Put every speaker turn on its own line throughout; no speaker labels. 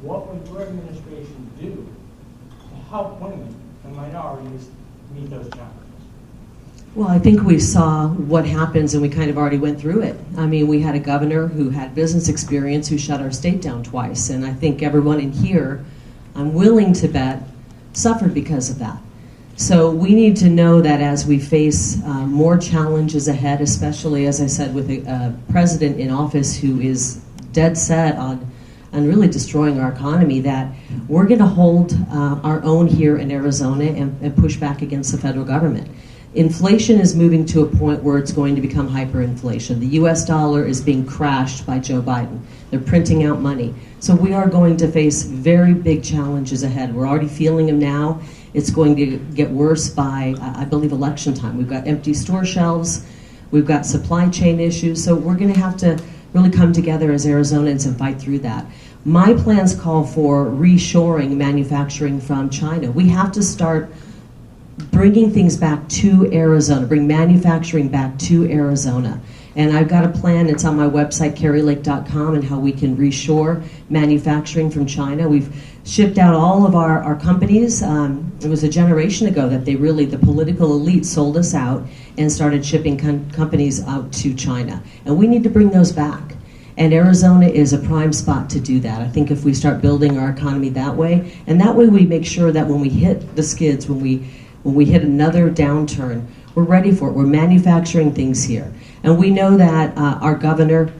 What would your administration do to help women and minorities meet those challenges?
Well, I think we saw what happens, and we kind of already went through it. I mean, we had a governor who had business experience who shut our state down twice, and I think everyone in here, I'm willing to bet, suffered because of that. So we need to know that as we face more challenges ahead, especially, as I said, with a president in office who is dead set on really destroying our economy, that we're going to hold our own here in Arizona and push back against the federal government. Inflation is moving to a point where it's going to become hyperinflation. The US dollar is being crashed by Joe Biden. They're printing out money. So we are going to face very big challenges ahead. We're already feeling them now. It's going to get worse by, I believe, election time. We've got empty store shelves. We've got supply chain issues. So we're going to have to really come together as Arizonans and fight through that. My plans call for reshoring manufacturing from China. We have to start bringing things back to Arizona, bring manufacturing back to Arizona. And I've got a plan, it's on my website, kerrylake.com, and how we can reshore manufacturing from China. We've shipped out all of our companies. It was a generation ago that the political elite sold us out and started shipping companies out to China. And we need to bring those back. And Arizona is a prime spot to do that. I think if we start building our economy that way, and that way we make sure that when we hit the skids, when we hit another downturn, we're ready for it. We're manufacturing things here. And we know that our governor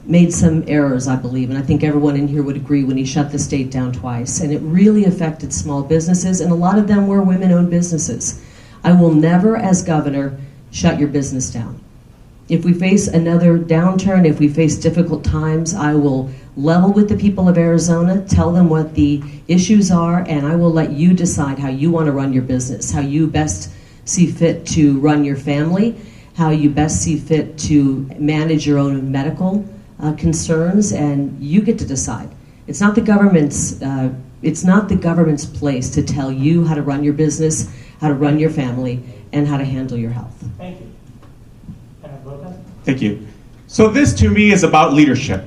made some errors, I believe, and I think everyone in here would agree when he shut the state down twice. And it really affected small businesses, and a lot of them were women-owned businesses. I will never, as governor, shut your business down. If we face another downturn, if we face difficult times, I will level with the people of Arizona, tell them what the issues are, and I will let you decide how you want to run your business, how you best see fit to run your family, how you best see fit to manage your own medical concerns, and you get to decide. It's not the government's place to tell you how to run your business, how to run your family, and how to handle your health.
Thank you.
Thank you. So this to me is about leadership.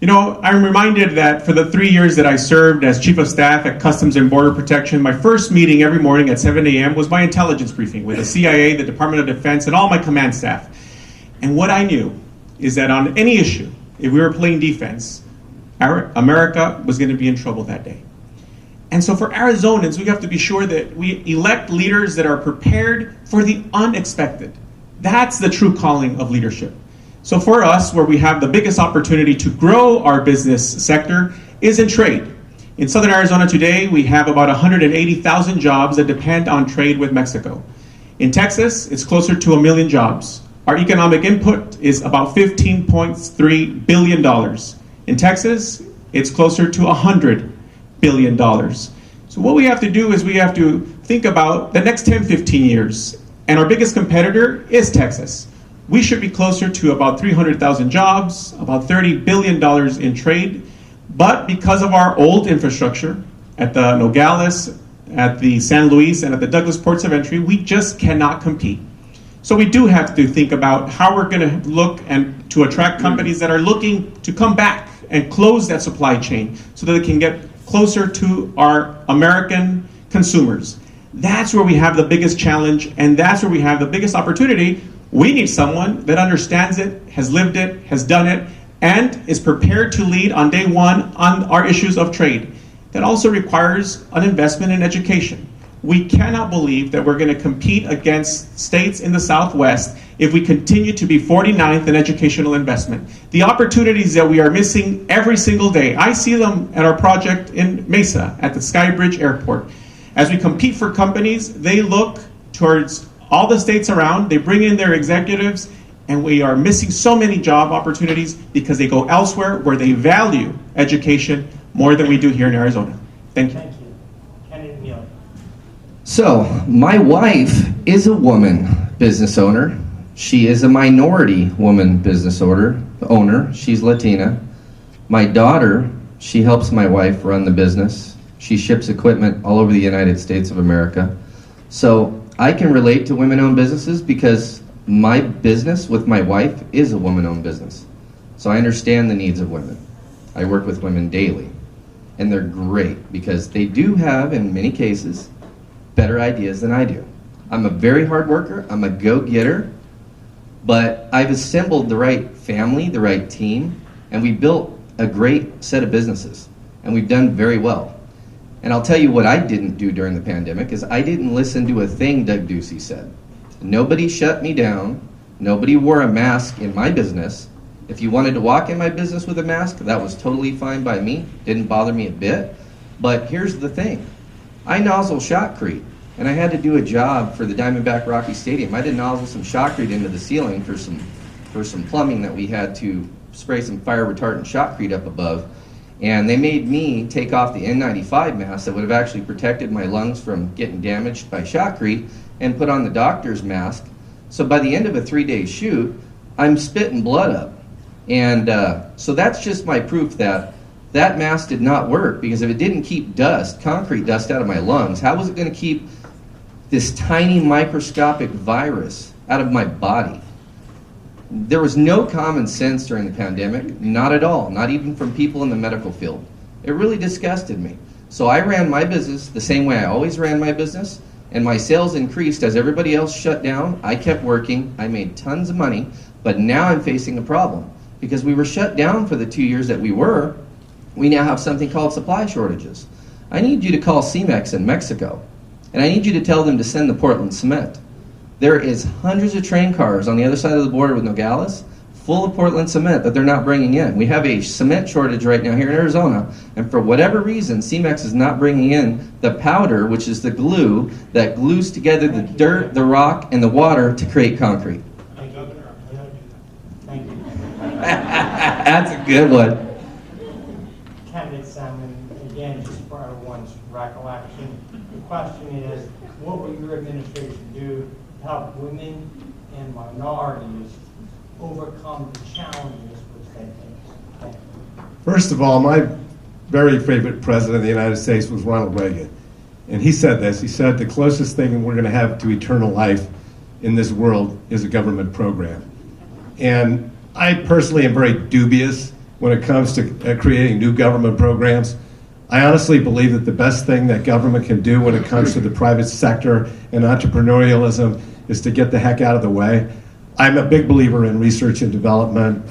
You know, I'm reminded that for the 3 years that I served as Chief of Staff at Customs and Border Protection, my first meeting every morning at 7 a.m. was my intelligence briefing with the CIA, the Department of Defense, and all my command staff. And what I knew is that on any issue, if we were playing defense, America was going to be in trouble that day. And so for Arizonans, we have to be sure that we elect leaders that are prepared for the unexpected. That's the true calling of leadership. So for us, where we have the biggest opportunity to grow our business sector is in trade. In Southern Arizona today, we have about 180,000 jobs that depend on trade with Mexico. In Texas, it's closer to 1 million jobs. Our economic input is about $15.3 billion. In Texas, it's closer to $100 billion. So what we have to do is we have to think about the next 10, 15 years. And our biggest competitor is Texas. We should be closer to about 300,000 jobs, about $30 billion in trade. But because of our old infrastructure at the Nogales, at the San Luis, and at the Douglas ports of entry, we just cannot compete. So we do have to think about how we're going to look and to attract companies that are looking to come back and close that supply chain so that they can get closer to our American consumers. That's where we have the biggest challenge, and that's where we have the biggest opportunity. We need someone that understands it, has lived it, has done it, and is prepared to lead on day one on our issues of trade. That also requires an investment in education. We cannot believe that we're going to compete against states in the Southwest if we continue to be 49th in educational investment. The opportunities that we are missing every single day, I see them at our project in Mesa at the Skybridge Airport. As we compete for companies, they look towards all the states around, they bring in their executives, and we are missing so many job opportunities because they go elsewhere where they value education more than we do here in Arizona. Thank you.
Thank you. Kennedy Neal.
So, my wife is a woman business owner. She is a minority woman business owner. She's Latina. My daughter, she helps my wife run the business. She ships equipment all over the United States of America. So I can relate to women-owned businesses because my business with my wife is a woman-owned business. So I understand the needs of women. I work with women daily. and they're great because they do have, in many cases, better ideas than I do. I'm a very hard worker, I'm a go-getter, but I've assembled the right family, the right team, and we built a great set of businesses, and we've done very well. And I'll tell you what I didn't do during the pandemic is I didn't listen to a thing Doug Ducey said. Nobody shut me down. Nobody wore a mask in my business. If you wanted to walk in my business with a mask, that was totally fine by me. Didn't bother me a bit. But here's the thing. I nozzle shotcrete, and I had to do a job for the Diamondback Rocky Stadium. I had to nozzle some shotcrete into the ceiling for some plumbing that we had to spray some fire retardant shotcrete up above. And they made me take off the N95 mask that would have actually protected my lungs from getting damaged by shotcrete and put on the doctor's mask. So by the end of a 3-day shoot, I'm spitting blood up. And so that's just my proof that that mask did not work, because if it didn't keep dust, concrete dust out of my lungs, how was it going to keep this tiny microscopic virus out of my body? There was no common sense during the pandemic, not at all, not even from people in the medical field. It really disgusted me. So I ran my business the same way I always ran my business, and my sales increased as everybody else shut down. I kept working, I made tons of money, but now I'm facing a problem. Because we were shut down for the 2 years that we were, we now have something called supply shortages. I need you to call CEMEX in Mexico, and I need you to tell them to send the Portland cement. There is hundreds of train cars on the other side of the border with Nogales full of Portland cement that they're not bringing in. We have a cement shortage right now here in Arizona, and for whatever reason, CEMEX is not bringing in the powder, which is the glue that glues together the dirt, the rock, and the water to create concrete.
Thank you.
That's a good one.
Candidate Salmon, again, just for everyone's recollection, the question is, what will your administration do to help women and minorities overcome the challenges which they face? Thank you.
First of all, my very favorite president of the United States was Ronald Reagan. And he said this, he said, the closest thing we're going to have to eternal life in this world is a government program. And I personally am very dubious when it comes to creating new government programs. I honestly believe that the best thing that government can do when it comes to the private sector and entrepreneurialism is to get the heck out of the way. I'm a big believer in research and development.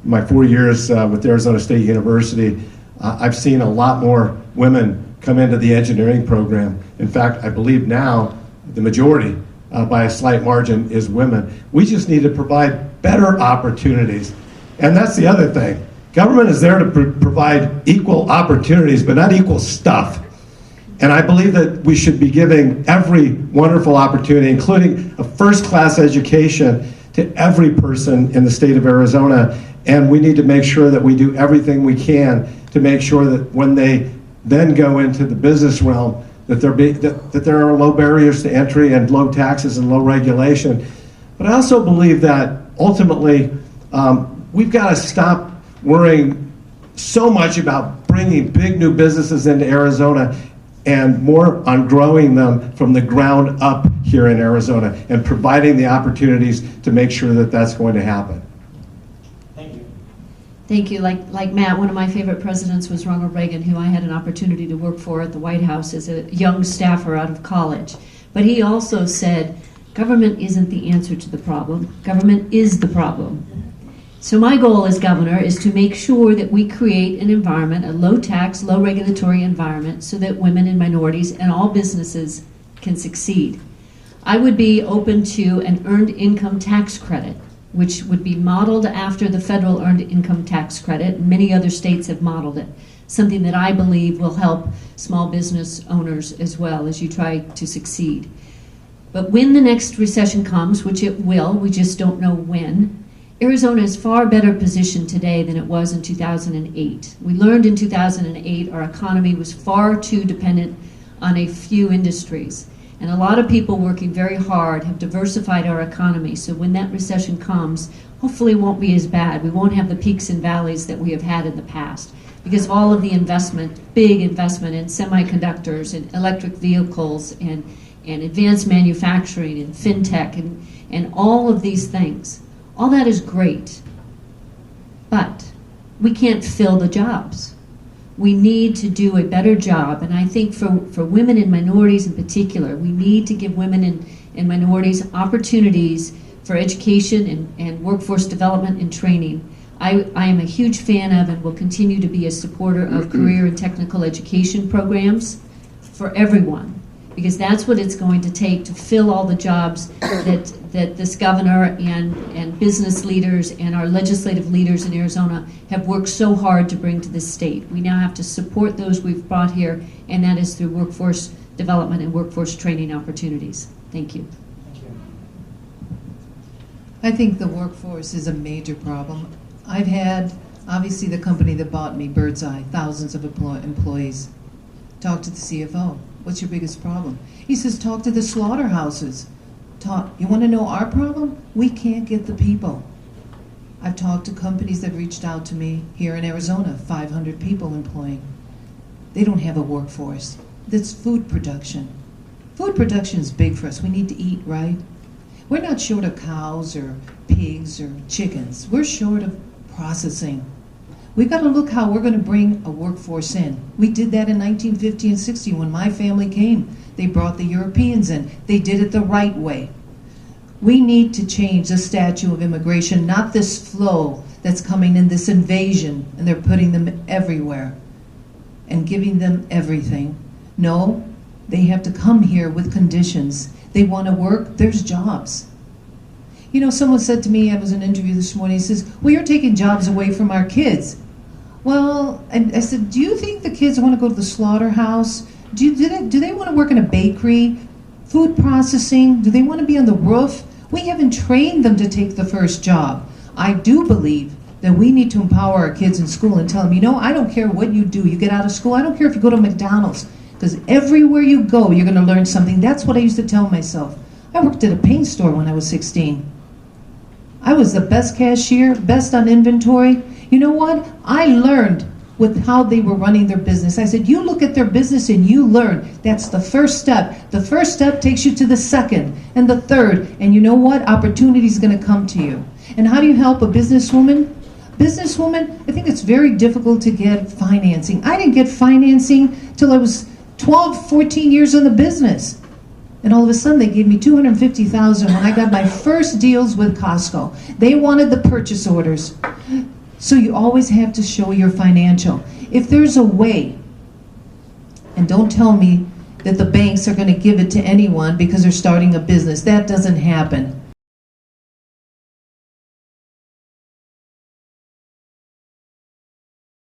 My 4 years with Arizona State University, I've seen a lot more women come into the engineering program. In fact, I believe now the majority, by a slight margin, is women. We just need to provide better opportunities. And that's the other thing. Government is there to provide equal opportunities, but not equal stuff. And I believe that we should be giving every wonderful opportunity, including a first-class education, to every person in the state of Arizona. And we need to make sure that we do everything we can to make sure that when they then go into the business realm, that there are low barriers to entry and low taxes and low regulation. But I also believe that ultimately we've got to stop worrying so much about bringing big new businesses into Arizona and more on growing them from the ground up here in Arizona and providing the opportunities to make sure that that's going to happen.
Thank you.
Thank you. Like Matt, one of my favorite presidents was Ronald Reagan, who I had an opportunity to work for at the White House as a young staffer out of college. But he also said, government isn't the answer to the problem. Government is the problem. So my goal as governor is to make sure that we create an environment, a low-tax, low-regulatory environment, so that women and minorities and all businesses can succeed. I would be open to an earned income tax credit, which would be modeled after the federal earned income tax credit. Many other states have modeled it, something that I believe will help small business owners as well as you try to succeed. But when the next recession comes, which it will, we just don't know when, Arizona is far better positioned today than it was in 2008. We learned in 2008 our economy was far too dependent on a few industries. And a lot of people working very hard have diversified our economy. So when that recession comes, hopefully it won't be as bad. We won't have the peaks and valleys that we have had in the past because of all of the investment, big investment in semiconductors and electric vehicles and advanced manufacturing and fintech and all of these things. All that is great, but we can't fill the jobs. we need to do a better job, and I think for women and minorities in particular, we need to give women and minorities opportunities for education and workforce development and training. I am a huge fan of and will continue to be a supporter of career and technical education programs for everyone, because that's what it's going to take to fill all the jobs that this governor and business leaders and our legislative leaders in Arizona have worked so hard to bring to this state. We now have to support those we've brought here, and that is through workforce development and workforce training opportunities. Thank you.
Thank you.
I think the workforce is a major problem. I've had, obviously, the company that bought me, Birdseye, thousands of employees. Talk to the CFO. What's your biggest problem? He says, talk to the slaughterhouses. You want to know our problem? We can't get the people. I've talked to companies that reached out to me here in Arizona, 500 people employing. They don't have a workforce. That's food production. Food production is big for us. We need to eat, right? We're not short of cows or pigs or chickens. We're short of processing. We've got to look how we're going to bring a workforce in. We did that in 1950 and 60 when my family came. They brought the Europeans in. They did it the right way. We need to change the statute of immigration, not this flow that's coming in, this invasion, and they're putting them everywhere and giving them everything. No, they have to come here with conditions. They want to work, there's jobs. You know, someone said to me, I was in an interview this morning, he says, well, you're taking jobs away from our kids. Well, and I said, do you think the kids want to go to the slaughterhouse? Do they want to work in a bakery, food processing? Do they want to be on the roof? We haven't trained them to take the first job. I do believe that we need to empower our kids in school and tell them, you know, I don't care what you do. You get out of school, I don't care if you go to McDonald's, because everywhere you go, you're going to learn something. That's what I used to tell myself. I worked at a paint store when I was 16. I was the best cashier, best on inventory. You know what? I learned with how they were running their business. I said, you look at their business and you learn. That's the first step. The first step takes you to the second and the third. And you know what? Opportunity is going to come to you. And how do you help a businesswoman? Businesswoman, I think it's very difficult to get financing. I didn't get financing till I was 12, 14 years in the business. And all of a sudden they gave me $250,000 when I got my first deals with Costco. They wanted the purchase orders. So you always have to show your financial. If there's a way, and don't tell me that the banks are going to give it to anyone because they're starting a business. That doesn't happen.